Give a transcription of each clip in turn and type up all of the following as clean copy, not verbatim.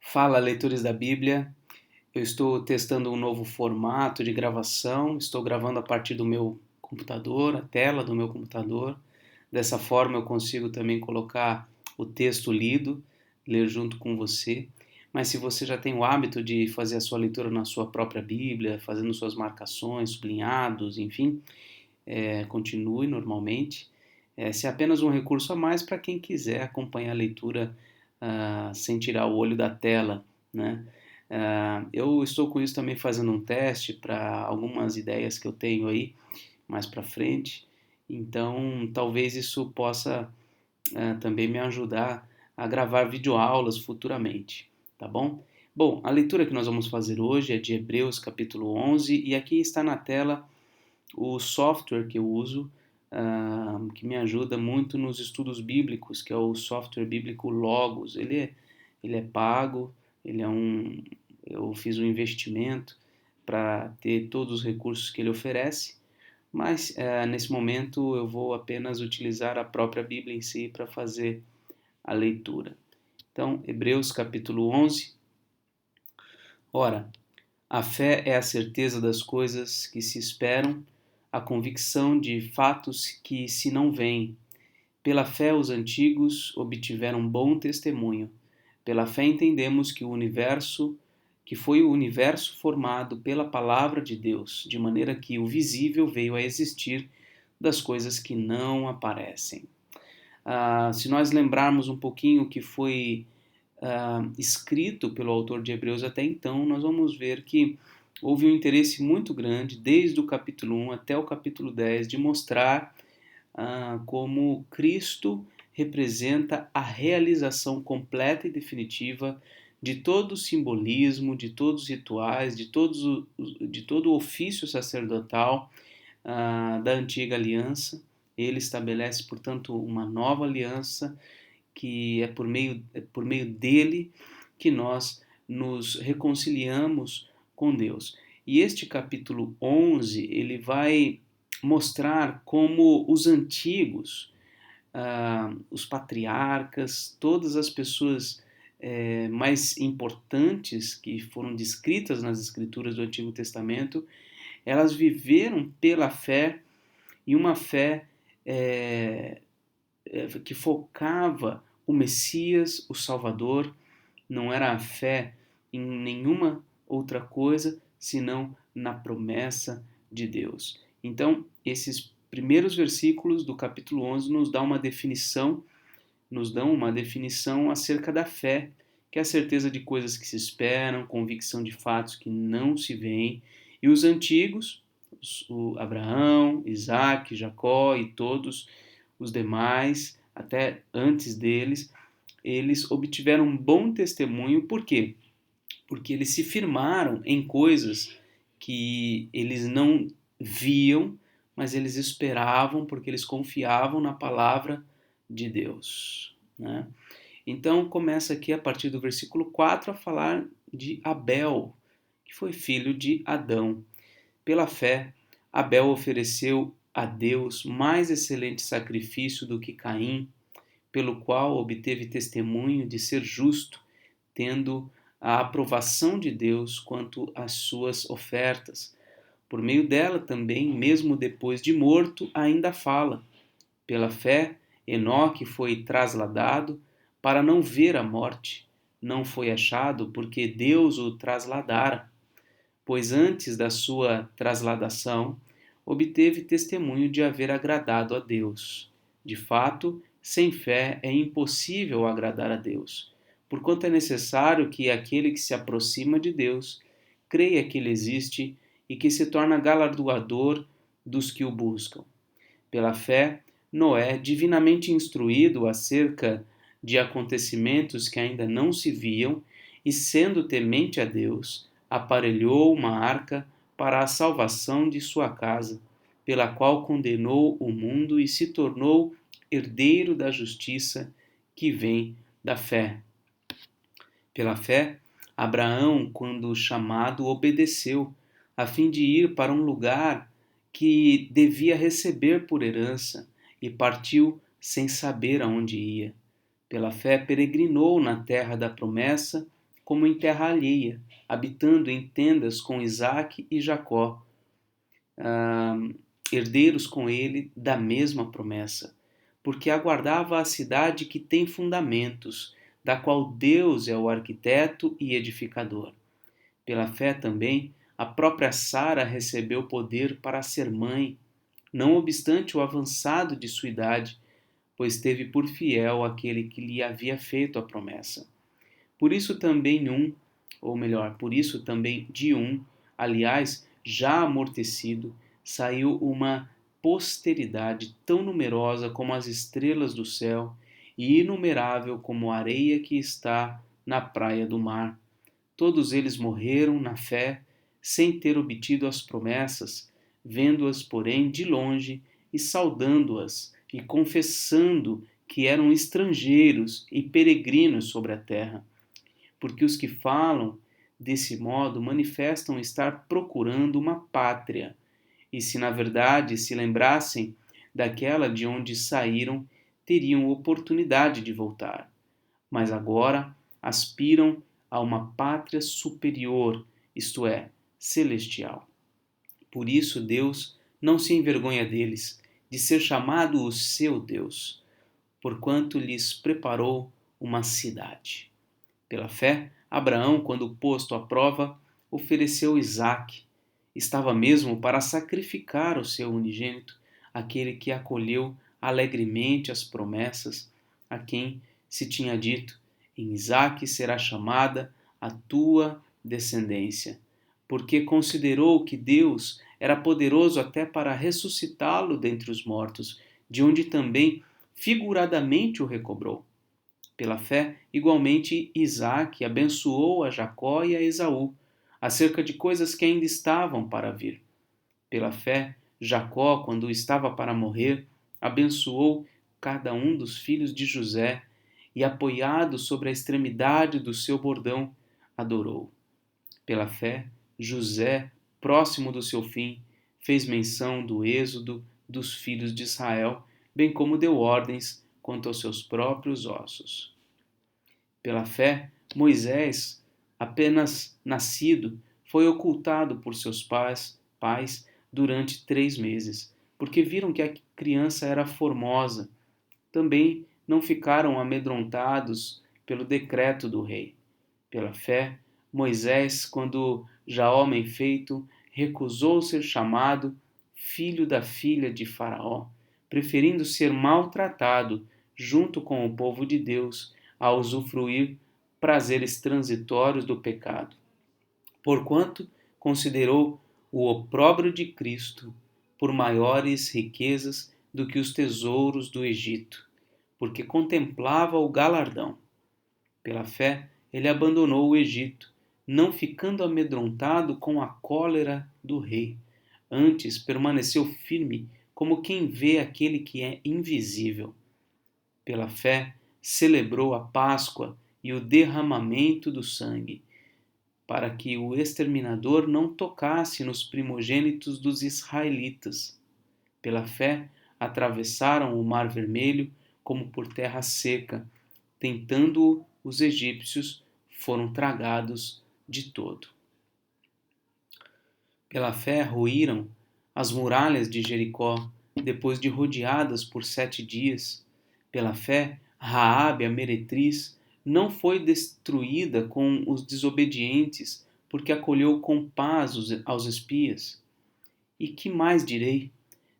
Fala, leitores da Bíblia. Eu estou testando um novo formato de gravação. Estou gravando a partir do meu computador, a tela do meu computador. Dessa forma eu consigo também colocar o texto lido, ler junto com você. Mas se você já tem o hábito de fazer a sua leitura na sua própria Bíblia, fazendo suas marcações, sublinhados, enfim, continue normalmente. Esse é apenas um recurso a mais para quem quiser acompanhar a leitura sem tirar o olho da tela, né? Eu estou com isso também fazendo um teste para algumas ideias que eu tenho aí mais para frente, então talvez isso possa também me ajudar a gravar videoaulas futuramente, tá bom? Bom, a leitura que nós vamos fazer hoje é de Hebreus capítulo 11 e aqui está na tela o software que eu uso, que me ajuda muito nos estudos bíblicos, que é o software bíblico Logos. Ele é pago, eu fiz um investimento para ter todos os recursos que ele oferece, mas nesse momento eu vou apenas utilizar a própria Bíblia em si para fazer a leitura. Então, Hebreus capítulo 11. Ora, a fé é a certeza das coisas que se esperam, a convicção de fatos que se não veem. Pela fé os antigos obtiveram bom testemunho. Pela fé entendemos que foi o universo formado pela palavra de Deus, de maneira que o visível veio a existir das coisas que não aparecem. Se nós lembrarmos um pouquinho o que foi escrito pelo autor de Hebreus até então, nós vamos ver que houve um interesse muito grande, desde o capítulo 1 até o capítulo 10, de mostrar como Cristo representa a realização completa e definitiva de todo o simbolismo, de todos os rituais, de todo o ofício sacerdotal da antiga aliança. Ele estabelece, portanto, uma nova aliança que é por meio dele que nós nos reconciliamos com Deus. E este capítulo 11, ele vai mostrar como os antigos, os patriarcas, todas as pessoas mais importantes que foram descritas nas escrituras do Antigo Testamento, elas viveram pela fé e uma fé que focava o Messias, o Salvador. Não era a fé em nenhuma outra coisa senão na promessa de Deus. Então, esses primeiros versículos do capítulo 11 nos dão uma definição acerca da fé, que é a certeza de coisas que se esperam, convicção de fatos que não se veem. E os antigos, o Abraão, Isaac, Jacó e todos os demais, até antes deles, eles obtiveram um bom testemunho. Por quê? Porque eles se firmaram em coisas que eles não viam, mas eles esperavam, porque eles confiavam na palavra de Deus, né? Então começa aqui a partir do versículo 4 a falar de Abel, que foi filho de Adão. Pela fé, Abel ofereceu a Deus mais excelente sacrifício do que Caim, pelo qual obteve testemunho de ser justo, tendo a aprovação de Deus quanto às suas ofertas. Por meio dela também, mesmo depois de morto, ainda fala. Pela fé, Enoque foi trasladado para não ver a morte. Não foi achado porque Deus o trasladara, pois antes da sua trasladação, obteve testemunho de haver agradado a Deus. De fato, sem fé é impossível agradar a Deus, porquanto é necessário que aquele que se aproxima de Deus creia que ele existe e que se torna galardoador dos que o buscam. Pela fé, Noé, divinamente instruído acerca de acontecimentos que ainda não se viam, e sendo temente a Deus, aparelhou uma arca para a salvação de sua casa, pela qual condenou o mundo e se tornou herdeiro da justiça que vem da fé. Pela fé, Abraão, quando chamado, obedeceu, a fim de ir para um lugar que devia receber por herança, e partiu sem saber aonde ia. Pela fé, peregrinou na terra da promessa, como em terra alheia, habitando em tendas com Isaque e Jacó, herdeiros com ele da mesma promessa, porque aguardava a cidade que tem fundamentos, da qual Deus é o arquiteto e edificador. Pela fé também, a própria Sara recebeu poder para ser mãe, não obstante o avançado de sua idade, pois teve por fiel aquele que lhe havia feito a promessa. Por isso também ou melhor, por isso também de aliás, já amortecido, saiu uma posteridade tão numerosa como as estrelas do céu e inumerável como a areia que está na praia do mar. Todos eles morreram na fé, sem ter obtido as promessas, vendo-as, porém, de longe e saudando-as e confessando que eram estrangeiros e peregrinos sobre a terra. Porque os que falam desse modo manifestam estar procurando uma pátria, e se na verdade se lembrassem daquela de onde saíram, teriam oportunidade de voltar. Mas agora aspiram a uma pátria superior, isto é, celestial. Por isso Deus não se envergonha deles, de ser chamado o seu Deus, porquanto lhes preparou uma cidade. Pela fé, Abraão, quando posto à prova, ofereceu Isaque. Estava mesmo para sacrificar o seu unigênito, aquele que acolheu alegremente as promessas, a quem se tinha dito: em Isaque será chamada a tua descendência, porque considerou que Deus era poderoso até para ressuscitá-lo dentre os mortos, de onde também figuradamente o recobrou. Pela fé, igualmente, Isaque abençoou a Jacó e a Esaú, acerca de coisas que ainda estavam para vir. Pela fé, Jacó, quando estava para morrer, abençoou cada um dos filhos de José e, apoiado sobre a extremidade do seu bordão, adorou. Pela fé, José, próximo do seu fim, fez menção do êxodo dos filhos de Israel, bem como deu ordens quanto aos seus próprios ossos. Pela fé, Moisés, apenas nascido, foi ocultado por seus pais durante 3 meses, porque viram que a criança era formosa. Também não ficaram amedrontados pelo decreto do rei. Pela fé, Moisés, quando já homem feito, recusou ser chamado filho da filha de Faraó, preferindo ser maltratado junto com o povo de Deus a usufruir prazeres transitórios do pecado. Porquanto considerou o opróbrio de Cristo por maiores riquezas do que os tesouros do Egito, porque contemplava o galardão. Pela fé, ele abandonou o Egito, não ficando amedrontado com a cólera do rei. Antes permaneceu firme, como quem vê aquele que é invisível. Pela fé, celebrou a Páscoa e o derramamento do sangue, para que o exterminador não tocasse nos primogênitos dos israelitas. Pela fé, atravessaram o Mar Vermelho como por terra seca, tentando-o os egípcios, foram tragados de todo. Pela fé, ruíram as muralhas de Jericó, depois de rodeadas por 7 dias. Pela fé, Raabe, a meretriz, não foi destruída com os desobedientes, porque acolheu com paz aos espias. E que mais direi?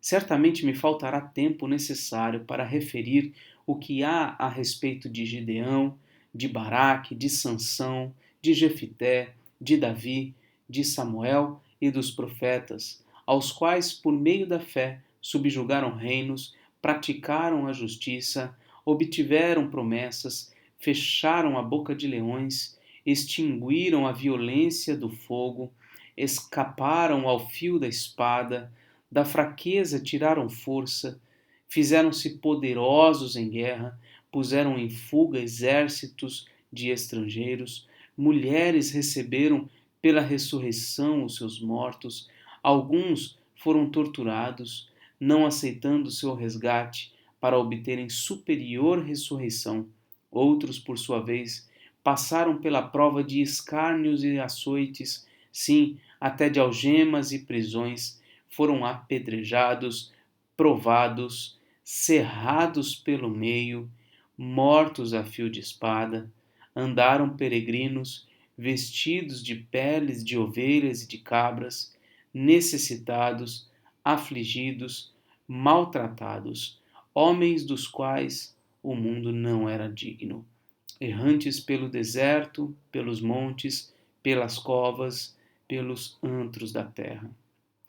Certamente me faltará tempo necessário para referir o que há a respeito de Gideão, de Baraque, de Sansão, de Jefité, de Davi, de Samuel e dos profetas, aos quais, por meio da fé, subjugaram reinos, praticaram a justiça, obtiveram promessas, fecharam a boca de leões, extinguiram a violência do fogo, escaparam ao fio da espada, da fraqueza tiraram força, fizeram-se poderosos em guerra, puseram em fuga exércitos de estrangeiros, mulheres receberam pela ressurreição os seus mortos, alguns foram torturados, não aceitando seu resgate para obterem superior ressurreição, outros, por sua vez, passaram pela prova de escárnios e açoites, sim, até de algemas e prisões, foram apedrejados, provados, cerrados pelo meio, mortos a fio de espada, andaram peregrinos, vestidos de peles de ovelhas e de cabras, necessitados, afligidos, maltratados, homens dos quais o mundo não era digno, errantes pelo deserto, pelos montes, pelas covas, pelos antros da terra.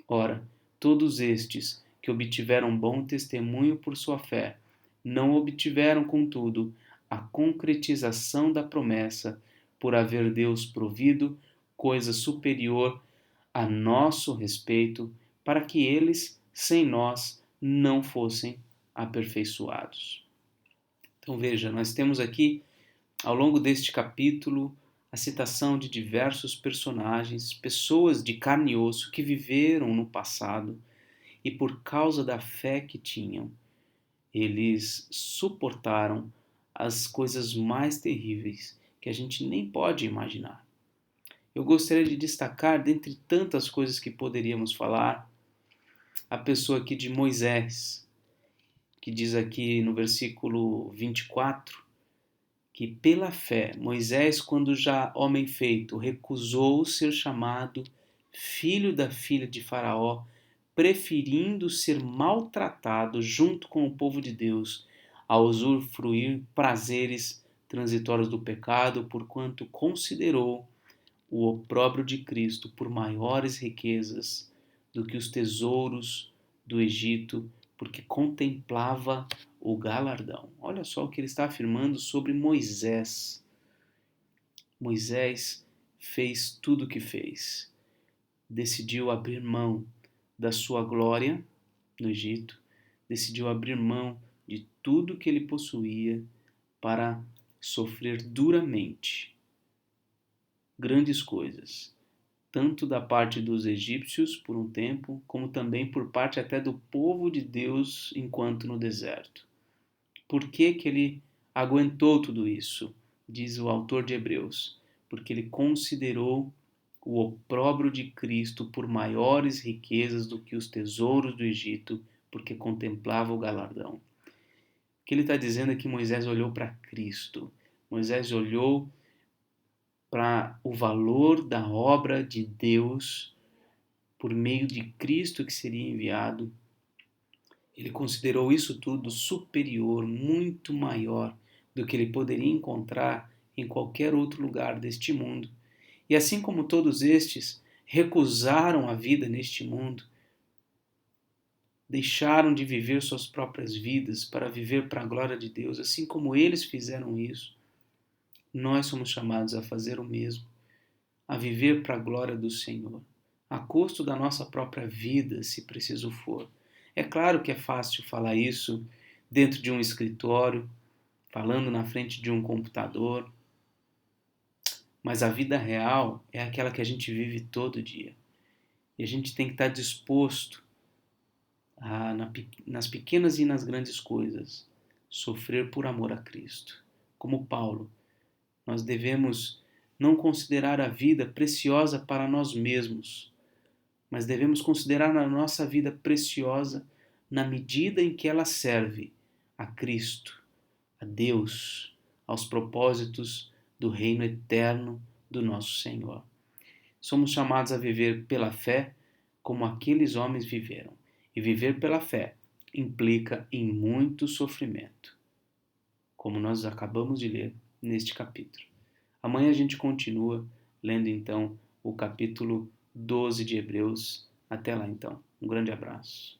Ora, todos estes que obtiveram bom testemunho por sua fé, não obtiveram, contudo, a concretização da promessa, por haver Deus provido coisa superior a nosso respeito, para que eles, sem nós, não fossem aperfeiçoados. Então veja, nós temos aqui, ao longo deste capítulo, a citação de diversos personagens, pessoas de carne e osso que viveram no passado e por causa da fé que tinham, eles suportaram as coisas mais terríveis que a gente nem pode imaginar. Eu gostaria de destacar, dentre tantas coisas que poderíamos falar, a pessoa aqui de Moisés, que diz aqui no versículo 24, que pela fé, Moisés, quando já homem feito, recusou ser chamado filho da filha de Faraó, preferindo ser maltratado junto com o povo de Deus, a usufruir prazeres transitórios do pecado, porquanto considerou o opróbrio de Cristo por maiores riquezas do que os tesouros do Egito, porque contemplava o galardão. Olha só o que ele está afirmando sobre Moisés. Moisés fez tudo o que fez. Decidiu abrir mão da sua glória no Egito, decidiu abrir mão de tudo que ele possuía para sofrer duramente grandes coisas, tanto da parte dos egípcios por um tempo, como também por parte até do povo de Deus enquanto no deserto. Por que que ele aguentou tudo isso? Diz o autor de Hebreus, porque ele considerou o opróbrio de Cristo por maiores riquezas do que os tesouros do Egito, porque contemplava o galardão. O que ele está dizendo é que Moisés olhou para Cristo. Moisés olhou para o valor da obra de Deus por meio de Cristo que seria enviado. Ele considerou isso tudo superior, muito maior do que ele poderia encontrar em qualquer outro lugar deste mundo. E assim como todos estes recusaram a vida neste mundo, deixaram de viver suas próprias vidas para viver para a glória de Deus, assim como eles fizeram isso, nós somos chamados a fazer o mesmo, a viver para a glória do Senhor, a custo da nossa própria vida, se preciso for. É claro que é fácil falar isso dentro de um escritório, falando na frente de um computador, mas a vida real é aquela que a gente vive todo dia. E a gente tem que estar disposto a, nas pequenas e nas grandes coisas, sofrer por amor a Cristo. Como Paulo, nós devemos não considerar a vida preciosa para nós mesmos, mas devemos considerar a nossa vida preciosa na medida em que ela serve a Cristo, a Deus, aos propósitos do reino eterno do nosso Senhor. Somos chamados a viver pela fé como aqueles homens viveram. E viver pela fé implica em muito sofrimento, como nós acabamos de ler neste capítulo. Amanhã a gente continua lendo então o capítulo 12 de Hebreus. Até lá então. Um grande abraço.